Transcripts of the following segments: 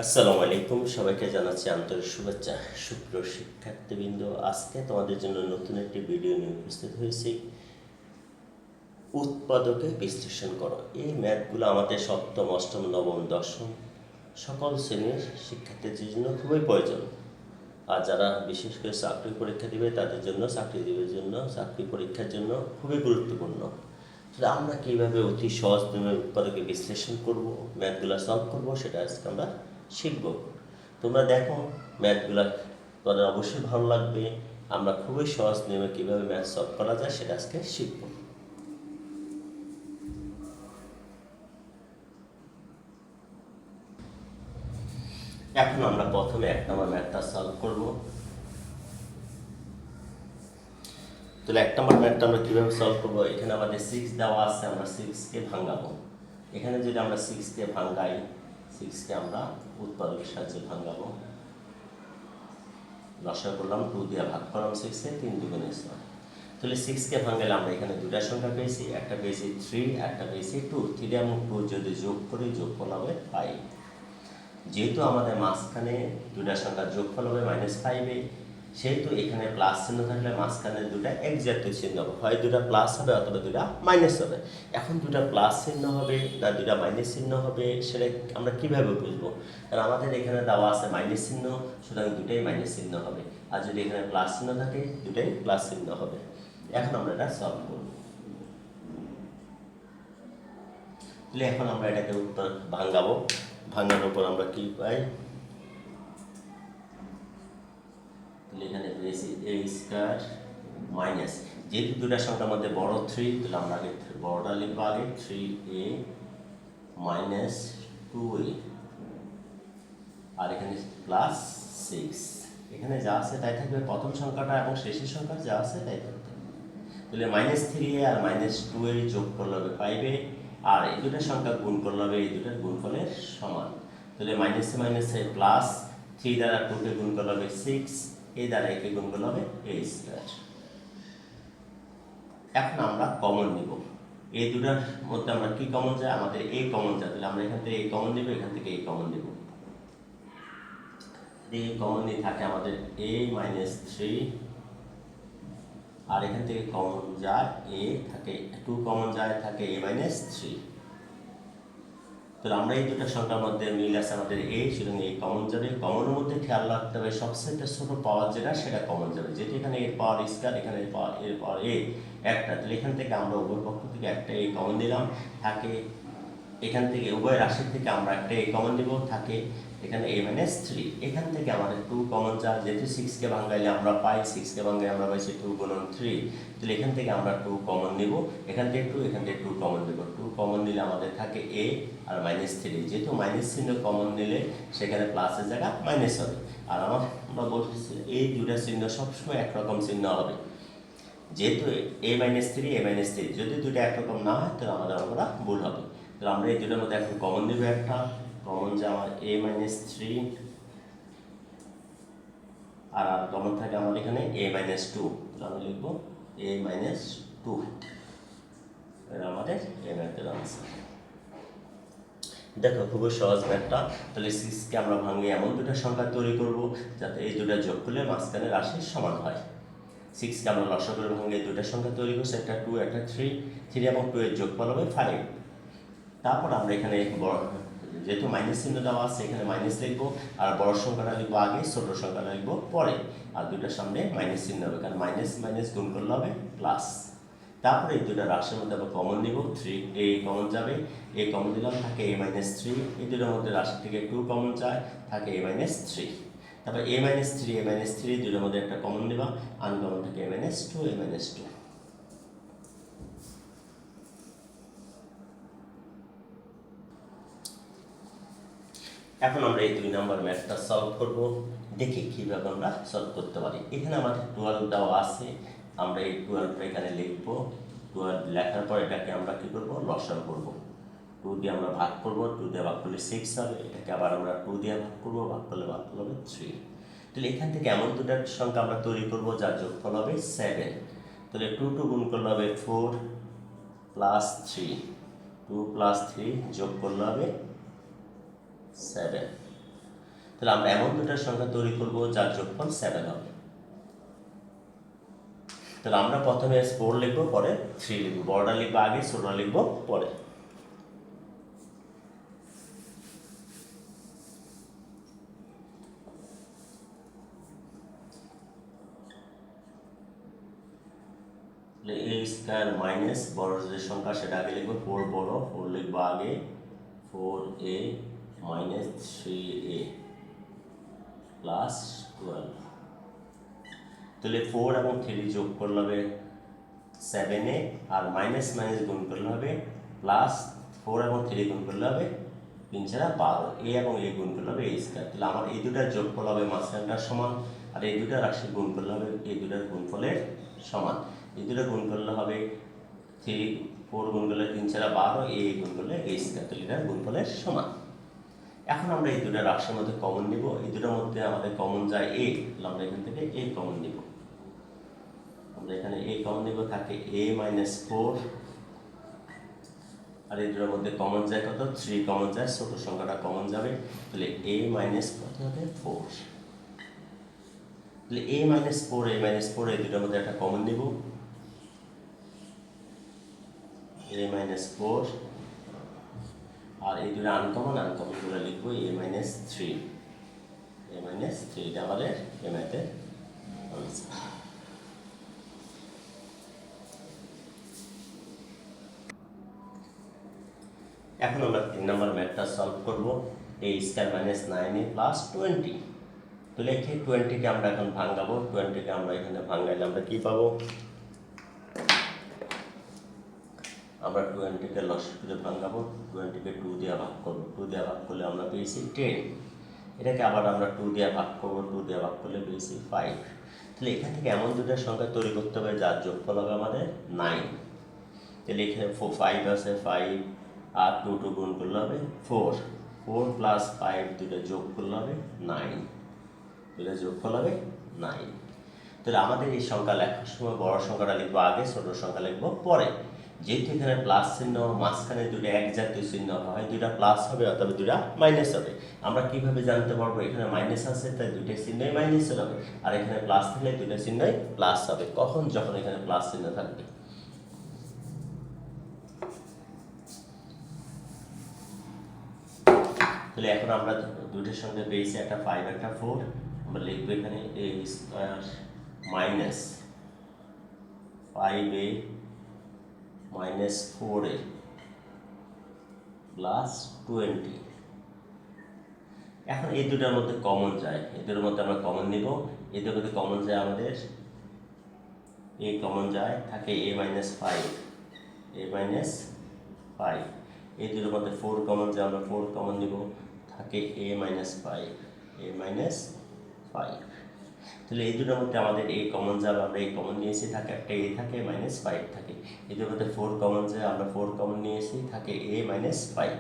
আসসালামু আলাইকুম, সবাইকে জানাচ্ছি আন্তরিক শুভেচ্ছা। সুপ্রিয় শিক্ষার্থীবৃন্দ, আজকে তোমাদের জন্য নতুন একটি ভিডিও নিয়ে উপস্থিত হয়েছি। উৎপাদকে বিশ্লেষণ করো। এই ম্যাথগুলো আমাদের সপ্তম, অষ্টম, নবম, দশম সকল শ্রেণীর শিক্ষার্থীদের জন্য খুবই প্রয়োজন। আর যারা বিশেষ করে চাকরি পরীক্ষা দিবে তাদের জন্য, চাকরিজীবীর জন্য, চাকরি পরীক্ষার জন্য খুবই গুরুত্বপূর্ণ। তাহলে আমরা কীভাবে অতি সহজ নিয়মে উৎপাদকে বিশ্লেষণ করব, ম্যাথগুলো সলভ করব, সেটা আজকে আমরা শিখব। তোমরা দেখো ম্যাথগুলো তোমাদের অবশ্যই ভালো লাগবে। আমরা খুবই সহজ নিয়মে কীভাবে ম্যাথ সলভ করা যায় সেটা আজকে শিখব। এখন আমরা প্রথমে 1 নম্বর ম্যাথটা সলভ করব। তাহলে 1 নম্বর ম্যাথটা আমরা কীভাবে সলভ করবো? এখানে আমাদের 6 দেওয়া আছে, আমরা 6কে ভাঙাবো। এখানে যদি আমরা 6কে ভাঙাই, 6কে আমরা উৎপাদকের সাহায্যে ভাঙাবো। লসাগু করলাম, 2 দিয়ে ভাগ করলাম 6-এ, 3 দুগুণে 6। তাহলে 6কে ভাঙালে আমরা এখানে দুটা সংখ্যা পেয়েছি, একটা পেয়েছি 3, একটা পেয়েছি 2। 3 এবং 2 যদি যোগ করি, যোগফল হবে 5। যেহেতু আমাদের মাঝখানে দুটা সংখ্যার যোগফল হবে -5, সেহেতু এখানে প্লাস চিহ্ন থাকলে মাঝখানে দুটা একজাক্ট চিহ্ন হবে, হয় দুটা প্লাস হবে অথবা দুটা মাইনাস হবে। এখন দুটা প্লাস চিহ্ন হবে না দুটা মাইনাস চিহ্ন হবে সেটা আমরা কিভাবে বুঝবো? কারণ আমাদের এখানে দেওয়া আছে মাইনাস চিহ্ন, সুতরাং দুটাই মাইনাস চিহ্ন হবে। আর যদি এখানে প্লাস চিহ্ন থাকে, দুটাই প্লাস চিহ্ন হবে। এখন আমরা এটা সলভ করব। তাহলে এখন আমরা এটাকে উত্তর ভাঙাবো। ভাঙানোর পর আমরা কি পাই? এখানে পেয়েছি a স্কয়ার মাইনাস, যেহেতু দুটা সংখ্যার মধ্যে বড় 3, তাহলে আমরা আগে বড়টা লিখবো, আগে 3a মাইনাস 2a, আর এখানে প্লাস 6। এখানে যা আছে তাই থাকবে, প্রথম সংখ্যাটা এবং শেষের সংখ্যা যা আছে তাই থাকবে। তাহলে -3a আর -2a যোগ করলে হবে 5a, আর এই দুটো সংখ্যা গুণ করলে হবে এই দুটোর গুণফলের সমান। তাহলে মাইনাসে মাইনাসে প্লাস, 3 দ্বারা 2কে গুণ করলে হবে 6, এই দ্বারা একে গুণ করলে হবে a স্কয়ার। এখন আমরা কমন নিব। এই দুটার মধ্যে আমরা কি কমন যায়? আমাদের a কমন যায়, তাহলে আমরা এখান থেকে a কমন নিব, এখান থেকে a কমন নিব। a কমন নিয়ে থাকে আমাদের a - 3, আর এখান থেকে কমন যায় a, থাকে 2 কমন যায়, থাকে a - 3। তাহলে আমরা এই দুটো সংখ্যার মধ্যে মিল আছে আমাদের a, সুতরাং a কমন যাবে। কমনের মধ্যে খেয়াল রাখতে হবে সবচেয়ে ছোট পাওয়ার যেটা, সেটা কমন যাবে। যেটা এখানে এর পাওয়ার স্কয়ার, এখানে এর পাওয়ার a একটা, তাহলে এখান থেকে আমরা উভয় পক্ষ থেকে একটা a কমন দিলাম, থাকে এখান থেকে উভয় রাশি থেকে আমরা একটা a কমন দিব, থাকে এখানে a - 3। এখান থেকে আমাদের 2 কমন যায়, যেহেতু 6কে ভাঙাইলে আমরা পাই, 6কে ভাঙাইলে আমরা পাইছি 2 গুণন 3, তাহলে এখান থেকে আমরা 2 কমন নিব, এখান থেকে 2, এখান থেকে 2 কমন নিব। 2 কমন নিলে আমাদের থাকে a আর -3, যেহেতু মাইনাস চিহ্ন কমন নিলে সেখানে প্লাসের জায়গা মাইনাস হবে। আর আমরা বলতেছি এই দুটা চিহ্ন সবসময় একরকম চিহ্ন হবে, যেহেতু a - 3 a - 3, যদি দুটো একরকম না হয় তাহলে আমাদের অঙ্কটা ভুল হবে। তাহলে আমরা এই দুটোর মধ্যে এখন কমন নেব, একটা কমন যে আমার a - 3, আর কমন থাকে আমার এখানে a - 2, তাহলে আমরা লিখব a - 2। এটা আমাদের এই ম্যাথের আনসার। দেখো খুবই সহজ ম্যাথটা। তাহলে 6কে আমরা ভাঙিয়ে এমন দুটো সংখ্যা তৈরি করব যাতে এই দুটো যোগ করলে মাঝখানে রাশির সমান হয়। 6কে আমরা লসাগু করে ভাঙিয়ে দুটো সংখ্যা তৈরি করছি, একটা 2, একটা 3। 3 এবং 2 এর যোগফল হবে 5। তারপর আমরা এখানে যেহেতু মাইনাস চিহ্ন দেওয়া আছে, এখানে মাইনাস লিখবো, আর বড় সংখ্যাটা লিখবো আগে, ছোট সংখ্যাটা লিখবো পরে, আর দুটার সামনে মাইনাস চিহ্ন হবে, কারণ মাইনাস মাইনাস গুণ করলে হবে প্লাস। তারপরে এই দুটো রাশির মধ্যে আবার কমন নিব, 3 a কমন যাবে, a কমন দিলাম, থাকে a - 3। এই দুটোর মধ্যে রাশি থেকে 2 কমন যায়, থাকে a - 3। তারপর a - 3 a - 3 দুটোর মধ্যে একটা কমন দিবা, আনকমন থাকে a - 2 a - 2। এখন আমরা এই 2 নম্বর ম্যাথটা সলভ করব। দেখি কীভাবে আমরা সলভ করতে পারি। এখানে আমাদের 12 দেওয়া আছে, আমরা এই 12টা এখানে লিখব। 12 লেখার পর এটাকে আমরা কী করব? লসাগু করব। 2 দিয়ে আমরা ভাগ করব, 2 দিয়ে ভাগ করলে 6 হবে, এটাকে আবার আমরা 2 দিয়ে ভাগ করব, ভাগ করলে হবে 3। তাহলে এখান থেকে এমন দুটো সংখ্যা আমরা তৈরি করব যার যোগফল হবে 7। তাহলে 2 গুণ করলে হবে 4 প্লাস 3, 2 প্লাস 3 যোগ করলে হবে 7। তাহলে আমরা এমন দুটার সংখ্যা তৈরি করব যার যোগফল 7 হবে। তাহলে আমরা প্রথমে 4 লিখবো, পরে 3 লিখবো, বড়টা লিখবো আগে, ছোটটা লিখবো পরে। a স্কয়ার মাইনাস বড় যে সংখ্যা সেটা আগে লিখবো, 4 বড়, 4 লিখবো আগে, 4a মাইনাস 3a প্লাস 12। তাহলে 4 এবং 3 যোগ করলে হবে 7a, আর মাইনাস মাইনাস গুণ করলে হবে প্লাস, 4 এবং 3 গুণ করলে হবে 3 4 12, a এবং a গুণ করলে হবে a স্কয়ার। তাহলে আমার এই দুটার যোগফল হবে মাঝখানটার সমান, আর এই দুটা রাশি গুণ করলে হবে এই দুটার গুণফলের সমান। এই দুটো গুণ করলে হবে 4 গুণ করলে 3 4 12, a গুণ করলে a স্কয়ার। তাহলে এটার গুণফলের সমান। এখন আমরা এই দুটো রাশির মধ্যে কমন নিব, এই দুটোর মধ্যে আমাদের কমন যায় a, তাহলে আমরা এখান থেকে a কমন নিব। আমরা এখানে a কমন নিব, থাকে a মাইনাস 4, আর এই দুটোর মধ্যে কমন যায় কত, 3 কমন যায়, ছোট সংখ্যাটা কমন যাবে, তাহলে a মাইনাস কত হবে 4। তাহলে a মাইনাস 4 এই দুটোর মধ্যে একটা কমন নিব, a মাইনাস 4, আর এই দুটো আনকমন গুলো লিখবো a মাইনাস 3, এটা আমাদের এ ম্যাথের আনসার। এখন আমরা 3 নম্বর ম্যাথটা সলভ করব, a square minus 9a plus 20। তো লিখে 20 কে আমরা এখন ভাঙাবো, 20 কে আমরা এখানে ভাঙাইলে আমরা কি পাবো, আমরা 20 কে লসাগুতে ভাঙাবো, 20 কে 2 দিয়ে ভাগ করব, 2 দিয়ে ভাগ করলে আমরা পেয়েছি 10। এটাকে আবার আমরা 2 দিয়ে ভাগ করব, 2 দিয়ে ভাগ করলে পেয়েছি 5। তাহলে এখান থেকে এমন দুটো সংখ্যা তৈরি করতে হবে যার যোগফল হবে আমাদের 9। তাহলে এখানে 5 আছে, 5 আর 2 গুণ করলে হবে 4, 4 প্লাস 5 দুটো যোগ করলে হবে 9, দুটো যোগফল হবে 9। তাহলে আমাদের এই সংখ্যা লেখার সময় বড় সংখ্যাটা লিখবো আগে, ছোট সংখ্যা লিখবো পরে। যেহেতু এখানে প্লাস চিহ্ন, মাঝখানে দুটো এক জাতীয় চিহ্ন হয়, দুটা প্লাস হবে অথবা দুটা মাইনাস হবে। আমরা কিভাবে জানতে পারবো, এখানে মাইনাস আছে তাই দুটো চিহ্নই মাইনাস হবে, আর এখানে প্লাস থাকলে দুটো চিহ্নই প্লাস হবে। কখন, যখন এখানে প্লাস চিহ্ন থাকবে। তাহলে এখন আমরা দুটোর সঙ্গে পেয়েছি একটা 5 একটা 4, আমরা লিখবো এখানে a square minus 5a minus 4a plus 20। এখন এই দুটার মধ্যে কমন যায়, এই দুটোর মধ্যে আমরা কমন নিব, এই দুটোর মধ্যে কমন যায় আমাদের a কমন যায়, থাকে a মাইনাস 5, এই দুটোর মধ্যে 4 কমন যায়, আমরা 4 কমন নিব, থাকে a মাইনাস 5, তাহলে এই দুটোর মধ্যে আমাদের a কমন যাবে, আমরা a কমন নিয়েছি, থাকে একটা a থাকে, মাইনাস 5 থাকে। এই দুটোর মধ্যে 4 কমন যায়, আমরা 4 কমন নিয়েছি, থাকে a মাইনাস 5।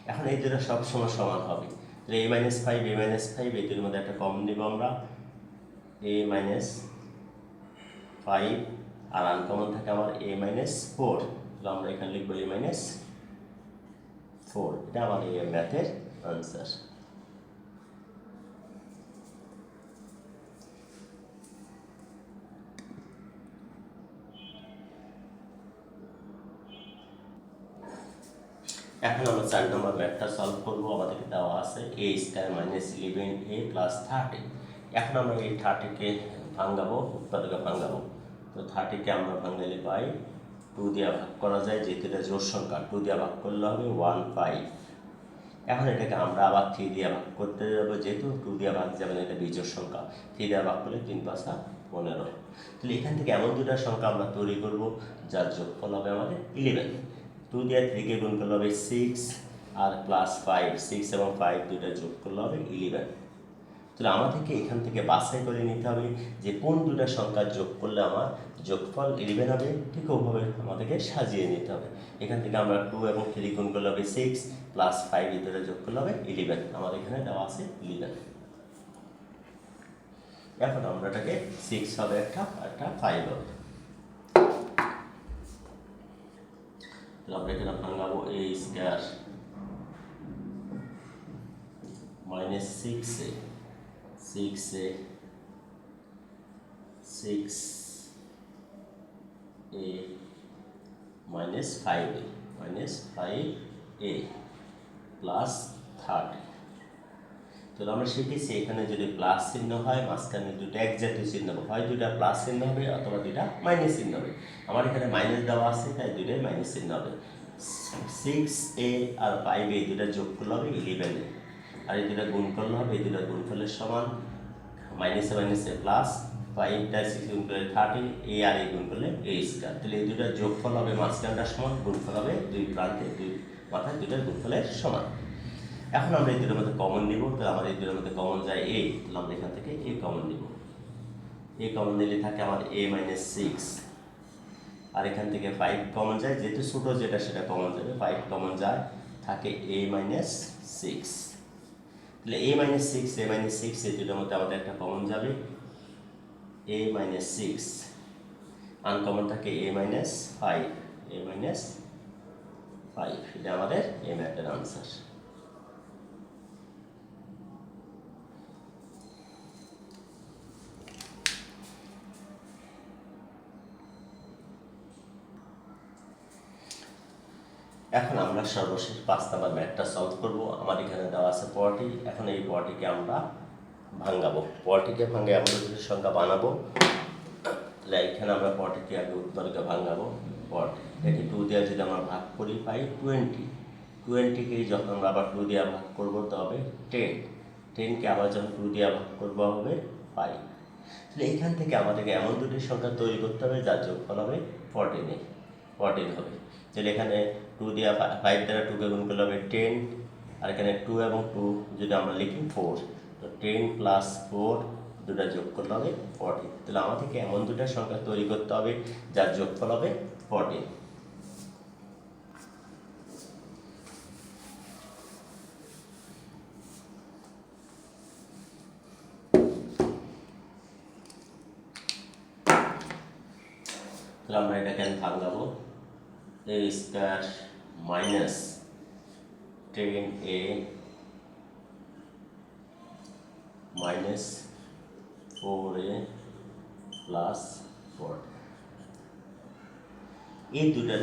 এখন এই দুটো সব সময় সমান হবে, তাহলে a মাইনাস 5, এই দুটোর মধ্যে একটা কমন নিব আমরা, a মাইনাস 5, আর আনকমন থাকে আমার a মাইনাস 4, তাহলে আমরা এখানে লিখবো a মাইনাস 4। এটা আমার এই ম্যাথের আনসার। এখন আমরা 4 নম্বর ম্যাথটা সলভ করব। আমাদেরকে দেওয়া আছে a square minus 11a plus 30। এখন আমরা এই 30 কে ভাঙাবো, উৎপাদকে ভাঙাবো। তো 30 কে আমরা ভাঙাইলে পাই 2 দিয়ে ভাগ করা যায়, যেহেতু এটা জোড় সংখ্যা, 2 দিয়ে ভাগ করলে হবে 15। এখন এটাকে আমরা আবার 3 দিয়ে ভাগ করতে যাবো, যেহেতু 2 দিয়ে ভাগ যাবে না, এটা বিজোড় সংখ্যা, 3 দিয়ে ভাগ করলে 3 5 15। তাহলে এখান থেকে এমন দুটো সংখ্যা আমরা তৈরি করব যার যোগফল হবে আমাদের 11। 2 দিয়ে 3 কে গুণ করলে হবে 6, আর প্লাস 5, 6 এবং 5 দুটো যোগ করলে হবে 11। তাহলে আমাদেরকে এখান থেকে বাছাই করে নিতে হবে যে কোন দুটো সংখ্যা যোগ করলে আমার যোগফল 11 হবে, ঠিক ওভাবে আমাদেরকে সাজিয়ে নিতে হবে। এখান থেকে আমরা 2 এবং 3 গুণ করলে হবে 6, প্লাস 5 এই দুটো যোগ করলে হবে 11। আমাদের এখানে দেওয়া আছে 11। এখন আমরা এটাকে 6 হবে একটা, আর একটা 5 হবে। আমরা এখানে ভাঙাবো a square minus 6a 6a 5a plus 30। তো আমরা শিখেছি এখানে যদি প্লাস চিহ্ন হয় মাঝখানে দুটো এক জাতীয় চিহ্ন হবে, হয় দুটা প্লাস চিহ্ন হবে অথবা দুটা মাইনাস চিহ্ন হবে। আমার এখানে মাইনাস দেওয়া আছে তাই দুটোই মাইনাস চিহ্ন হবে। 6a আর 5a দুটা যোগ করলে হবে 11a, আর এই দুটা গুণ করলে হবে এই দুটা গুণফলের সমান, মাইনাসে মাইনাসে প্লাস, 5টা 6 গুণ করলে 30, a আর a গুণ করলে a স্কয়ার। তাহলে এই দুটা যোগফল হবে মাঝখানটার সমান, গুণফল হবে দুই প্রান্তে দুই মাথায় দুটার গুণফলের সমান। এখন আমরা এই দুটোর মধ্যে কমন নিব, তাহলে আমাদের এই দুটোর মধ্যে কমন যায় a, তাহলে আমরা এখান থেকে a কমন নিব। a কমন নিলে থাকে আমার a মাইনাস 6, আর এখান থেকে 5 কমন যায়, যেহেতু ছোটো যেটা সেটা কমন যাবে, 5 কমন যায়, থাকে a মাইনাস 6। তাহলে a মাইনাস 6 এই দুটোর মধ্যে আমাদের একটা কমন যাবে a মাইনাস 6, আনকমন থাকে a মাইনাস 5, এটা আমাদের এই ম্যাথের আনসার। এখন আমরা সর্বশেষ 5 নাম্বার ম্যাথটা সলভ করব। আমার এখানে দেওয়া আছে 40, এখন এই 40কে আমরা ভাঙাবো, 40কে ভাঙে আমরা যদি সংখ্যা বানাবো, তাহলে এখানে আমরা 40কে আগে উত্তরকে ভাঙাবো। 40 এটাকে 2 দিয়ে যদি আমরা ভাগ করি পাই 20, 20কে যখন আমরা আবার 2 দিয়ে ভাগ করবো তবে 10, 10কে আবার যখন 2 দিয়ে ভাগ করবো হবে 5। তাহলে এইখান থেকে আমাদেরকে এমন দুটি সংখ্যা তৈরি করতে হবে যার যোগফল হবে 14 হবে। তাহলে এখানে 2 দিয়ে 5 দ্বারা 2কে গুণ করলে হবে 10, আর এখানে 2 এবং 2 যদি আমরা লিখি 4, তো 10 প্লাস 4 দুটা যোগ করলে হবে 14। তাহলে আমাদেরকে এমন দুটা সংখ্যা তৈরি করতে হবে যার যোগফল হবে 14। তাহলে আমরা এটাকে ভাঙাবো, a square minus 10a minus 4a plus 4। এই দুটা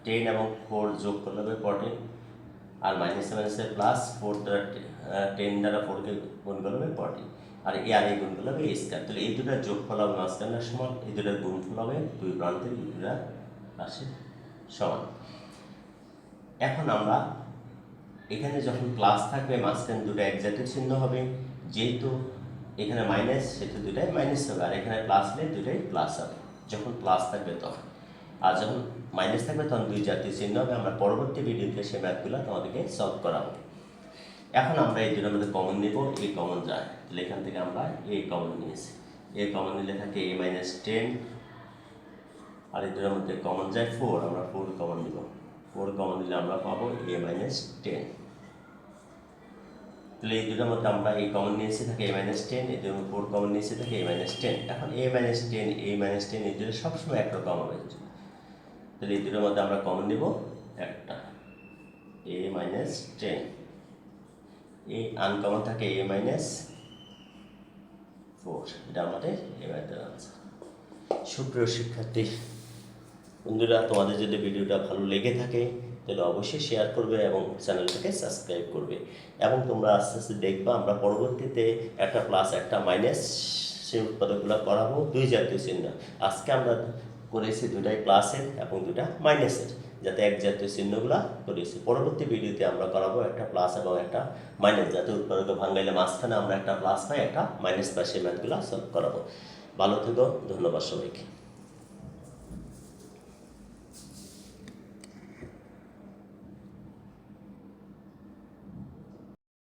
10 এবং 4 যোগ করলে হবে 14, আর মাইনাসে মাইনাসে প্লাস 4 দ্বারা 10 দ্বারা 4কে গুণ করলে হবে 14, আর এ আর এই গুণ করলে হবে a স্কয়ার। তাহলে এই দুটার যোগফল হবে মাঝখানের সমান, এই দুটার গুণফল হবে দুই প্রান্তের দুটা রাশির সমান। এখন আমরা এখানে যখন প্লাস থাকবে মাঝখানে দুটো এক জাতীয় চিহ্ন হবে, যেহেতু এখানে মাইনাস সেহেতু দুটাই মাইনাস হবে, আর এখানে প্লাস হলে দুটাই প্লাস হবে যখন প্লাস থাকবে তখন, আর যখন মাইনাস থাকবে তখন দুই জাতীয় চিহ্ন হবে। আমরা পরবর্তী ভিডিওতে সেই ম্যাথগুলো তোমাদেরকে সলভ করাবো। এখন আমরা এই দুটোর মধ্যে কমন নেব, এ কমন যায়, তাহলে এখান থেকে আমরা এ কমন নিয়েছি, এ কমন নিলে থাকে a মাইনাস 10, আর এই দুটোর মধ্যে কমন যায় 4, আমরা 4 কমন নিব, 4 কমন নিলে আমরা পাবো a মাইনাস 10। তাহলে এই দুটোর মধ্যে আমরা a কমন নিয়েছি থাকে a মাইনাস 10, এই দুটোর 4 কমন নিয়েছি থাকে a মাইনাস 10। এখন a মাইনাস 10 এই দুটো সবসময় একরকম হবে, তাহলে এই দুটোর মধ্যে আমরা কমন নিব একটা a মাইনাস 10, এই আনকমন থাকে a মাইনাস 4, এটা আমাদের এই ম্যাথের আনসার। সুপ্রিয় শিক্ষার্থী বন্ধুরা, তোমাদের যদি ভিডিওটা ভালো লেগে থাকে তাহলে অবশ্যই শেয়ার করবে এবং চ্যানেলটাকে সাবস্ক্রাইব করবে, এবং তোমরা আস্তে আস্তে দেখবা আমরা পরবর্তীতে একটা প্লাস একটা মাইনাস সেই উৎপাদকগুলো করাবো দুই জাতীয় চিহ্ন। আজকে আমরা করেছি দুটাই প্লাসের এবং দুটা মাইনাসের, যাতে এক জাতীয় চিহ্নগুলো করেছি। পরবর্তী ভিডিওতে আমরা করাবো একটা প্লাস এবং একটা মাইনাস, যাতে উৎপাদক ভাঙাইলে মাঝখানে আমরা একটা প্লাস পাই একটা মাইনাস পাই, সেই ম্যাথগুলো সলভ করাবো। ভালো থেকো, ধন্যবাদ সবাইকে।